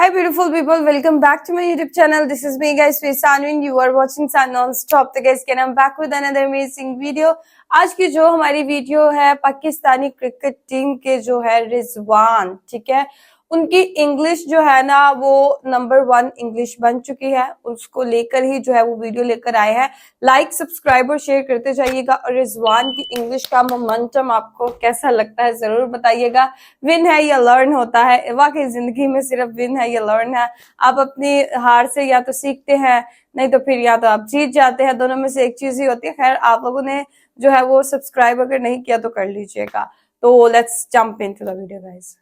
Hi beautiful people, welcome back to my YouTube channel. This is me guys, Sanwin. You are watching Sun Non-Stop. तो guys, can I'm back with another amazing video. आज की जो हमारी video है Pakistani cricket team के जो है रिजवान, ठीक है, उनकी इंग्लिश जो है ना वो नंबर 1 इंग्लिश बन चुकी है। उसको लेकर ही जो है वो वीडियो लेकर आए हैं। लाइक सब्सक्राइब और शेयर करते जाइएगा। और रिजवान की इंग्लिश का मोमेंटम आपको कैसा लगता है जरूर बताइएगा। विन है या लर्न होता है, वाकई जिंदगी में सिर्फ विन है या लर्न है। आप अपनी हार से या तो सीखते हैं, नहीं तो फिर या तो आप जीत जाते हैं, दोनों में से एक चीज ही होती है। खैर आप लोगों ने जो है वो सब्सक्राइब अगर नहीं किया तो कर लीजिएगा। तो let's jump into the video guys.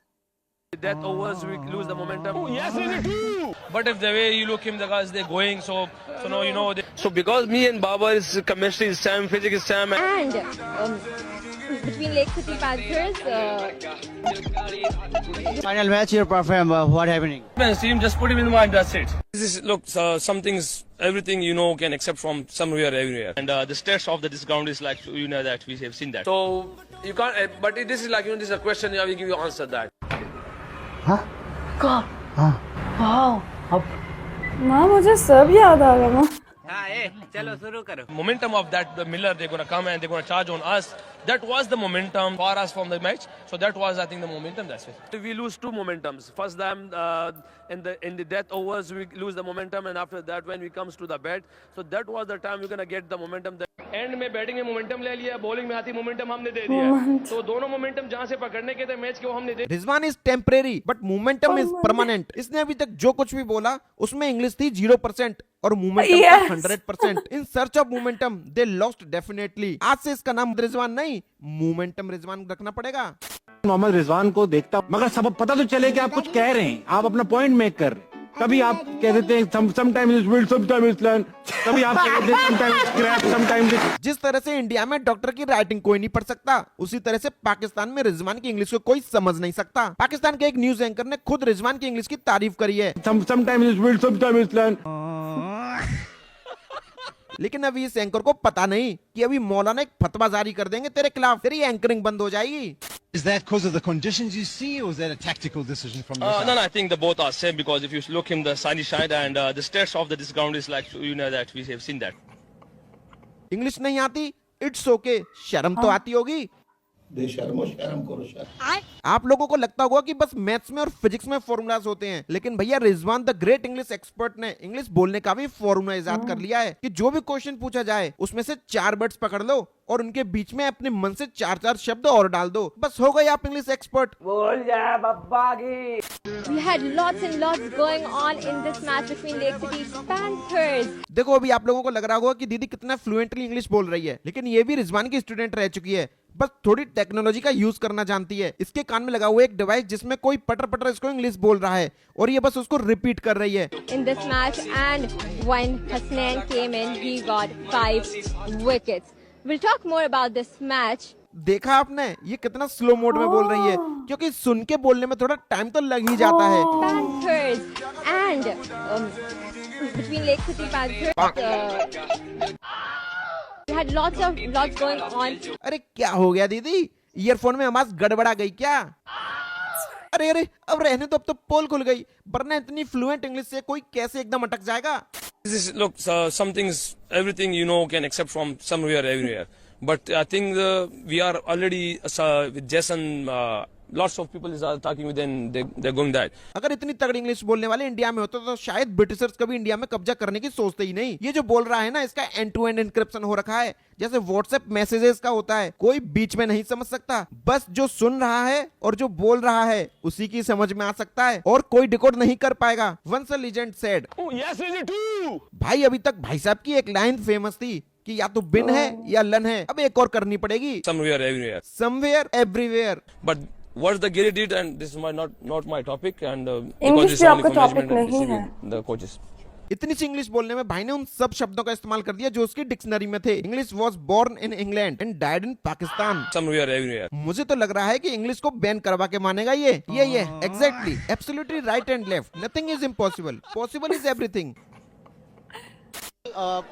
Death overs, we lose the momentum. Oh, yes, really do. But if the way you look him, the guys they're going, so no, you know. So because me and Babar's chemistry is same, physics is same, and between Lake City Panthers. Final match here, perform. What happening? Team just put him in the mind. That's it. This is look, some things, everything you know can accept from somewhere, everywhere. And the stats of this ground is like you know that we have seen that. so you can't. But this is like this is a question. I will give you answer that. माँ मुझे सब याद आ गया माँ। Momentum of that the Miller, they're gonna come and they're gonna charge on us. That was the momentum for us from the match. So that was, I think, the momentum. That's it. We lose two momentums. First time in the death overs we lose the momentum, and after that when we comes to the bat, so that was the time we're gonna get the momentum. And में batting में momentum ले लिया, bowling में आती momentum हमने दे दिया। तो दोनों मोमेंटम जहां से पकड़ने के थे मैच के वो हमने दे। Rizwan is temporary but momentum is permanent. इसने अभी तक जो कुछ भी बोला उसमें इंग्लिश थी 0% और मोमेंटम था 100%। In search of momentum they lost definitely. आज से इसका नाम रिजवान नहीं, मोमेंटम रिजवान रखना पड़ेगा। मोहम्मद रिजवान को देखता मगर सब पता तो चले कि आप कुछ कह रहे हैं, आप अपना पॉइंट मेक कर। कभी आप कह देते हैं sometimes is wild, sometimes is learn, कभी आप कह देते हैं समटाइम्स स्क्रैप, समटाइम्स। जिस तरह से इंडिया में डॉक्टर की राइटिंग कोई नहीं पढ़ सकता, उसी तरह से पाकिस्तान में रिजवान की इंग्लिश को कोई समझ नहीं सकता। पाकिस्तान के एक न्यूज एंकर ने खुद रिजवान की इंग्लिश की तारीफ करी है। Sometimes is wild, sometimes is learn. लेकिन अभी इस एंकर को पता नहीं कि अभी मौलाना एक फतवा जारी कर देंगे तेरे खिलाफ, तेरी एंकरिंग बंद हो जाएगी। Is that because of the conditions you see, or is that a tactical decision from your side? No, I think the both are same because if you look him the sunny side and the stats of this ground is like you know that we have seen that. English नहीं आती, it's okay, शर्म तो आती होगी। आप लोगों को लगता होगा कि बस मैथ्स में और फिजिक्स में फॉर्मूलाज होते हैं, लेकिन भैया Rizwan the great English expert ने इंग्लिश बोलने का भी फॉर्मूला इजाद कर लिया है कि जो भी क्वेश्चन पूछा जाए उसमें से 4 वर्ड्स पकड़ लो और उनके बीच में अपने मन से 4 शब्द और डाल दो, बस हो गए आप इंग्लिश एक्सपर्ट। बोल जा बब्बा की। We had lots and lots going on in this match between Lake City Panthers. देखो अभी आप लोगों को लग रहा होगा कि दीदी कितना फ्लुएंटली इंग्लिश बोल रही है, लेकिन ये भी रिजवान की स्टूडेंट रह चुकी है, बस थोड़ी टेक्नोलॉजी का यूज करना जानती है। इसके कान में लगा हुआ एक डिवाइस जिसमें कोई पटर इसको इंग्लिश बोल रहा है और ये बस उसको रिपीट कर रही है। In this match, and when Hasnain came in, he got 5 wickets. We'll talk more about this match. देखा आपने ये कितना स्लो मोड में बोल रही है, क्योंकि सुन के बोलने में थोड़ा टाइम तो लग ही जाता है। Panthers and between Lake City Panthers. We had lots going on. अरे क्या हो गया दीदी, ईयरफोन में आवाज गड़बड़ा गई क्या? अरे अब रहने तो, अब तो पोल खुल गई, वरना इतनी फ्लुएंट इंग्लिश से कोई कैसे एकदम अटक जाएगा। This is look, some things, everything you know can accept from somewhere, everywhere. But I think we are already with Jason. Lots of people are talking with them. They're going that. अगर इतनी तगड़ी English बोलने वाले India में होते तो शायद Britishers कभी इंडिया में कब्जा करने की सोचते ही नहीं। ये जो बोल रहा है ना, इसका एंड टू एंड एन्क्रिप्शन हो रखा है, जैसे व्हाट्सएप मैसेजेस का होता है, कोई बीच में नहीं समझ सकता, बस जो सुन रहा है और जो बोल रहा है उसी की समझ में आ सकता है और कोई डिकोड नहीं कर पाएगा। Once a legend said. Oh, yes, really do. भाई अभी तक भाई साहब की एक लाइन फेमस थी कि या तो बिन है या लन है, अब एक और करनी पड़ेगी। Somewhere, everywhere. Somewhere, everywhere. But what the Gary did, and this is not my topic, and English भी आपका टॉपिक नहीं है। The coaches. इतनी सी इंग्लिश बोलने में भाई ने उन सब शब्दों का इस्तेमाल कर दिया जो उसकी डिक्शनरी में थे। English was born in England and died in Pakistan. Somewhere, everywhere. मुझे तो लग रहा है कि इंग्लिश को बैन करवा के मानेगा ये exactly, absolutely right and left, nothing is impossible, possible is everything.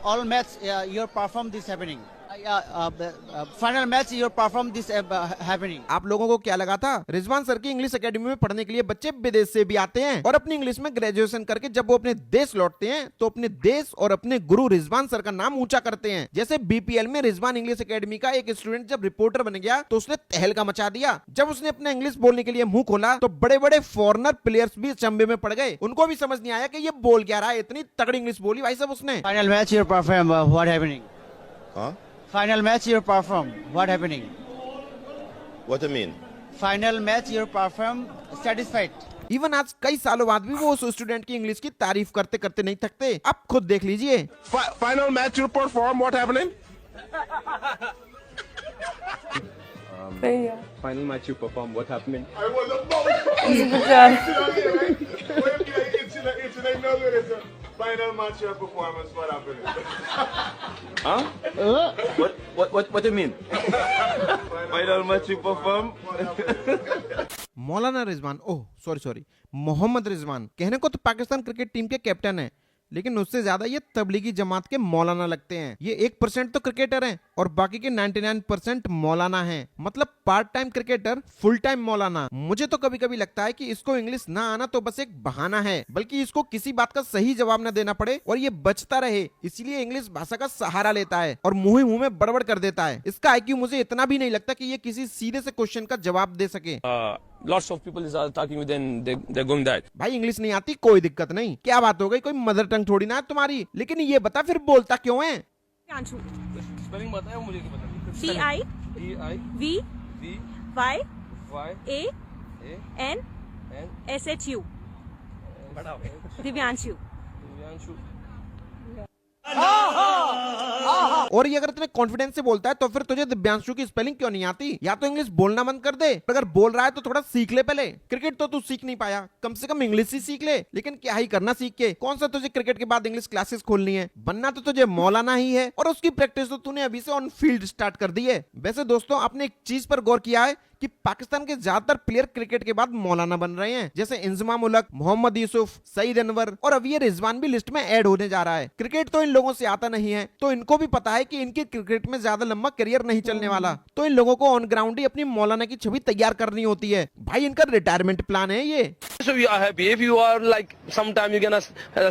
All match, your perform this happening. final match you perform this happening. आप लोगों को क्या लगा था? रिजवान सर की इंग्लिश एकेडमी में पढ़ने के लिए बच्चे विदेश से भी आते हैं और अपनी इंग्लिश में ग्रेजुएशन करके जब वो अपने देश लौटते हैं तो अपने देश और अपने गुरु रिजवान सर का नाम ऊंचा करते हैं। जैसे बीपीएल में रिजवान इंग्लिश एकेडमी का एक स्टूडेंट जब रिपोर्टर बन गया तो उसने तहलका मचा दिया। जब उसने अपना इंग्लिश बोलने के लिए मुंह खोला तो बड़े बड़े फॉरेनर प्लेयर्स भी चंबे में पड़ गए। उनको भी समझ नहीं आया कि ये बोल क्या रहा है। इतनी तगड़ी इंग्लिश बोली भाई साहब उसने। Final match you perform what happening? Huh? Final match you perform what happening? What do you mean? Final match you perform satisfied. Even आज कई सालों बाद भी वो उस स्टूडेंट की इंग्लिश की तारीफ करते करते नहीं थकते। अब खुद देख लीजिए। Final match you perform, what happening? सही है। Final match you perform, what happening? Final match your performance, what happening? Huh? What do you mean? Final match you perform. Maulana Rizwan, oh sorry, Mohammad Rizwan कहने को तो पाकिस्तान क्रिकेट टीम के captain है, लेकिन उससे ज्यादा ये तबलीगी जमात के मौलाना लगते हैं। ये 1% तो क्रिकेटर हैं और बाकी के 99% मौलाना हैं। मतलब part time cricketer, full time मौलाना। मुझे तो कभी कभी लगता है कि इसको इंग्लिश ना आना तो बस एक बहाना है, बल्कि इसको किसी बात का सही जवाब न देना पड़े और ये बचता रहे, इसीलिए इंग्लिश भाषा का सहारा लेता है और मुंह ही मुंह में बड़बड़ कर देता है। इसका IQ मुझे इतना भी नहीं लगता कि ये किसी सीधे से क्वेश्चन का जवाब दे सके। Lots of people are talking with them, they're going that. भाई इंग्लिश नहीं आती कोई दिक्कत नहीं, क्या बात हो गई, कोई मदर टंग थोड़ी ना है तुम्हारी। लेकिन ये बता फिर बोलता क्यों है? स्पेलिंग बताओ मुझे क्या पता। DIVYANSHU दिव्यांशु। और ये अगर इतने कॉन्फिडेंस से बोलता है तो फिर तुझे दिव्यांशु की स्पेलिंग क्यों नहीं आती? या तो इंग्लिश बोलना बंद कर दे, अगर बोल रहा है तो थोड़ा सीख ले पहले। क्रिकेट तो तू सीख नहीं पाया, कम से कम इंग्लिश ही सीख ले। लेकिन क्या ही करना सीख के, कौन सा तुझे क्रिकेट के बाद इंग्लिश क्लासेस खोलनी है? बनना तो तुझे मौलाना ही है और उसकी प्रैक्टिस तो तूने अभी से ऑन फील्ड स्टार्ट कर दी है। वैसे दोस्तों, आपने एक चीज पर गौर किया है कि पाकिस्तान के ज्यादातर प्लेयर क्रिकेट के बाद मौलाना बन रहे हैं, जैसे इंजमाम उलक, मोहम्मद यूसुफ, सईद अनवर और अब ये रिजवान भी लिस्ट में ऐड होने जा रहा है। क्रिकेट तो इन लोगों से आता नहीं है, तो इनको भी पता है कि इनके क्रिकेट में ज्यादा लंबा करियर नहीं चलने वाला, तो इन लोगों को ऑन ग्राउंड ही अपनी मौलाना की छवि तैयार करनी होती है। भाई इनका रिटायरमेंट प्लान है ये। So we are happy. If you are like sometime you gonna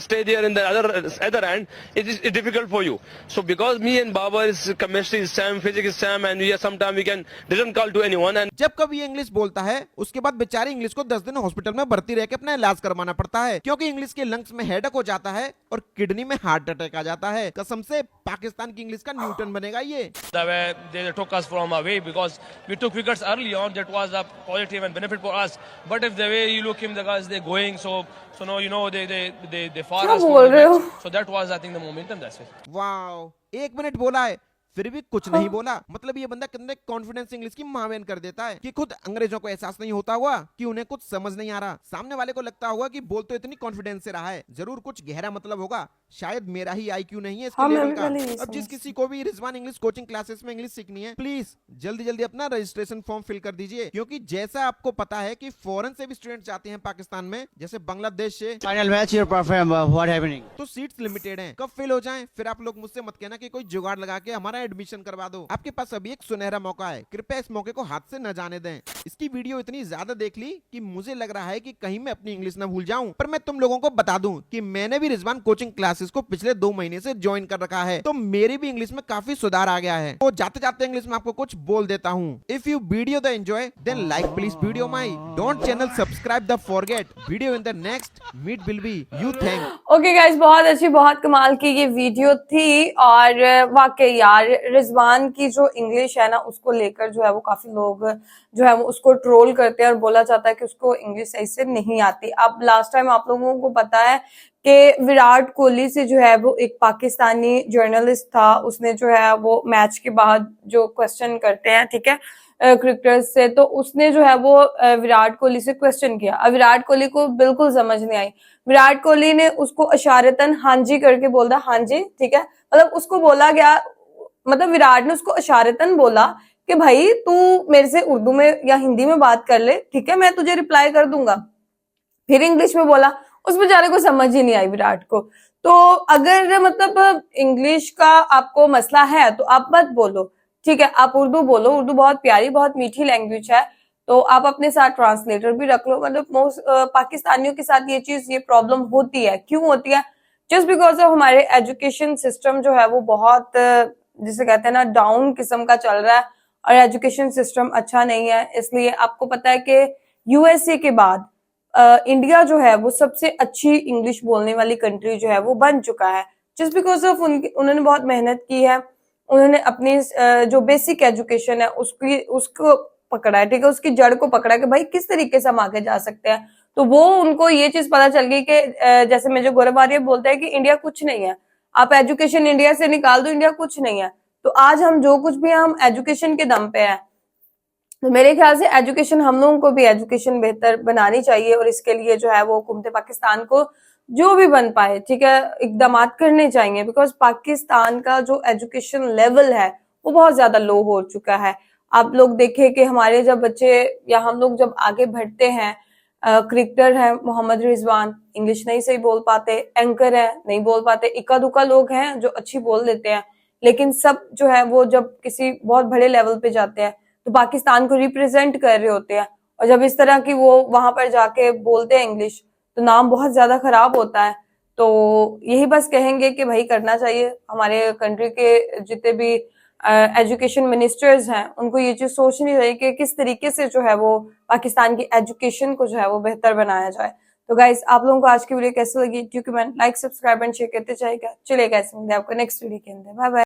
stay there in the other end, it is difficult for you. So because me and Baba is chemistry is same, physics is same, and we are sometime we can didn't call to anyone. And जब कभी ये English बोलता है उसके बाद बेचारे English को 10 दिन हॉस्पिटल में भर्ती रह के अपना इलाज करवाना पड़ता है, क्योंकि इंग्लिश के लंग्स में हेडेक हो जाता है और किडनी में हार्ट अटैक आ जाता है। कसम से पाकिस्तान की इंग्लिश का न्यूटन बनेगा ये। The way they took us from away because we took wickets early on, that was a positive and benefit for us. But if the way you look him, the guys they going so no, you know they far us from the match. So that was I think the momentum, that's it. Wow, 1 minute बोला है फिर भी कुछ नहीं बोला। मतलब ये बंदा कितने कॉन्फिडेंस इंग्लिश की मावेन कर देता है कि खुद अंग्रेजों को एहसास नहीं होता हुआ कि उन्हें कुछ समझ नहीं आ रहा। सामने वाले को लगता होगा कि बोल तो इतनी कॉन्फिडेंस से रहा है, जरूर कुछ गहरा मतलब होगा। शायद मेरा ही IQ नहीं है इसके लेवल का। अब जिस किसी को भी रिजवान इंग्लिश कोचिंग क्लासेस में इंग्लिश सीखनी है, प्लीज जल्दी अपना रजिस्ट्रेशन फॉर्म फिल कर दीजिए, क्योंकि जैसा आपको पता है कि फॉरेन से भी स्टूडेंट जाते हैं पाकिस्तान में, जैसे बांग्लादेश से। Final match you perform what happening? तो सीट्स लिमिटेड हैं, कब फेल हो जाएं फिर आप लोग मुझसे मत कहना कि कोई जुगाड़ लगा के हमारा एडमिशन करवा दो। आपके पास अभी एक सुनहरा मौका है, कृपया इस मौके को हाथ से न जाने दें। इसकी वीडियो इतनी ज्यादा देख ली कि मुझे लग रहा है कि कहीं मैं अपनी इंग्लिश न भूल जाऊं, पर मैं तुम लोगों को बता दूं कि मैंने भी रिजवान कोचिंग क्लासेस को पिछले 2 महीने से ज्वाइन कर रखा है, तो मेरी भी इंग्लिश में काफी सुधार आ गया है। तो जाते जाते इंग्लिश में आपको कुछ बोल देता हूँ। If you video the enjoy then like please video my, don't channel subscribe the forget, video in the next meet will be you thank. Okay guys, बहुत अच्छी, बहुत कमाल की ये वीडियो थी। और वाकई यार रिजवान की जो इंग्लिश है ना, उसको लेकर जो है वो काफी लोग जो है वो उसको ट्रोल करते हैं और बोला जाता है कि उसको इंग्लिश सही से नहीं आती। अब लास्ट टाइम आप लोगों को पता है कि विराट कोहली से जो है वो एक पाकिस्तानी जर्नलिस्ट था, उसने जो है वो मैच के बाद जो क्वेश्चन करते हैं, ठीक है, क्रिकेटर्स से, तो उसने जो है वो विराट कोहली से क्वेश्चन किया। अब विराट कोहली को बिल्कुल समझ नहीं आई। विराट कोहली ने उसको इशारतन हाँ जी करके बोल दिया, हाँ जी, ठीक है। मतलब उसको बोला गया, मतलब विराट ने उसको इशारतन बोला कि भाई तू मेरे से उर्दू में या हिंदी में बात कर ले, ठीक है, मैं तुझे रिप्लाई कर दूंगा। फिर इंग्लिश में बोला, उस बेचारे को समझ ही नहीं आई विराट को। तो अगर मतलब इंग्लिश का आपको मसला है तो आप मत बोलो, ठीक है, आप उर्दू बोलो, उर्दू बहुत प्यारी बहुत मीठी लैंग्वेज है, तो आप अपने साथ ट्रांसलेटर भी रख लो। मतलब मोस्ट पाकिस्तानियों के साथ ये प्रॉब्लम होती है। क्यों होती है? जस्ट बिकॉज ऑफ हमारे एजुकेशन सिस्टम जो है वो बहुत जिसे कहते हैं ना डाउन किस्म का चल रहा है, और एजुकेशन सिस्टम अच्छा नहीं है। इसलिए आपको पता है कि यूएसए के बाद इंडिया जो है वो सबसे अच्छी इंग्लिश बोलने वाली कंट्री जो है वो बन चुका है, जस्ट बिकॉज ऑफ उन्होंने बहुत मेहनत की है। उन्होंने अपनी जो बेसिक एजुकेशन है उसको पकड़ा है, ठीक है, उसकी जड़ को पकड़ा कि भाई किस तरीके से हम आगे जा सकते हैं। तो वो उनको ये चीज पता चल गई कि जैसे मेजर गौरव आर्य बोलते हैं कि इंडिया कुछ नहीं है, आप एजुकेशन इंडिया से निकाल दो, इंडिया कुछ नहीं है। तो आज हम जो कुछ भी हम एजुकेशन के दम पे हैं, तो मेरे ख्याल से एजुकेशन हम लोगों को भी एजुकेशन बेहतर बनानी चाहिए, और इसके लिए जो है वो हुकूमत पाकिस्तान को जो भी बन पाए, ठीक है, इकदाम करने चाहिए। बिकॉज पाकिस्तान का जो एजुकेशन लेवल है वो बहुत ज्यादा लो हो चुका है। आप लोग देखें कि हमारे जब बच्चे या हम लोग जब आगे बढ़ते हैं, क्रिकेटर है मोहम्मद रिजवान, इंग्लिश नहीं सही बोल पाते, एंकर है नहीं बोल पाते, इक्का दुक्का लोग हैं जो अच्छी बोल देते हैं, लेकिन सब जो है वो जब किसी बहुत बड़े लेवल पे जाते हैं तो पाकिस्तान को रिप्रेजेंट कर रहे होते हैं, और जब इस तरह की वो वहां पर जाके बोलते हैं इंग्लिश तो नाम बहुत ज्यादा खराब होता है। तो यही बस कहेंगे कि भाई करना चाहिए, हमारे कंट्री के जितने भी एजुकेशन मिनिस्टर्स हैं उनको ये चीज सोचनी चाहिए कि किस तरीके से जो है वो पाकिस्तान की एजुकेशन को जो है वो बेहतर बनाया जाए। तो गाइस, आप लोगों को आज की वीडियो कैसी लगी? Do comment, like, subscribe and share करते जाएगा। चलिए गाइस, मिलते हैं आपको नेक्स्ट वीडियो के अंदर। Bye bye.